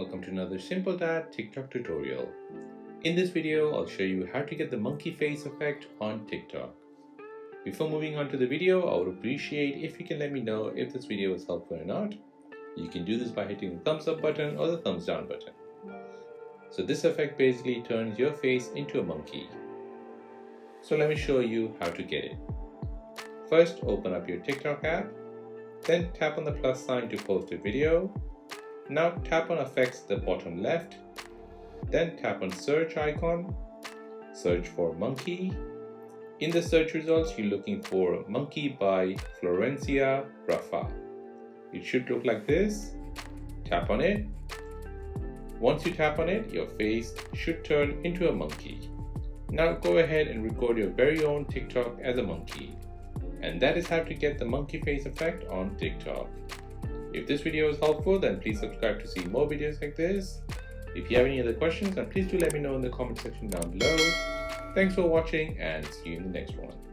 welcome to another Simple Dad TikTok tutorial. In this video, I'll show you how to get the monkey face effect on TikTok. Before moving on to the video, I would appreciate if you can let me know if this video is helpful or not. You can do this by hitting the thumbs up button or the thumbs down button. So this effect basically turns your face into a monkey. So let me show you how to get it. First, open up your TikTok app. Then tap on the plus sign to post a video. Now tap on effects the bottom left. Then tap on search icon. Search for monkey. In the search results, you're looking for Monkey by Florencia Raffa. It should look like this. Tap on it. Once you tap on it, your face should turn into a monkey. Now go ahead and record your very own TikTok as a monkey. And that is how to get the monkey face effect on TikTok. If this video is helpful, then please subscribe to see more videos like this. If you have any other questions, then please do let me know in the comment section down below. Thanks for watching and see you in the next one.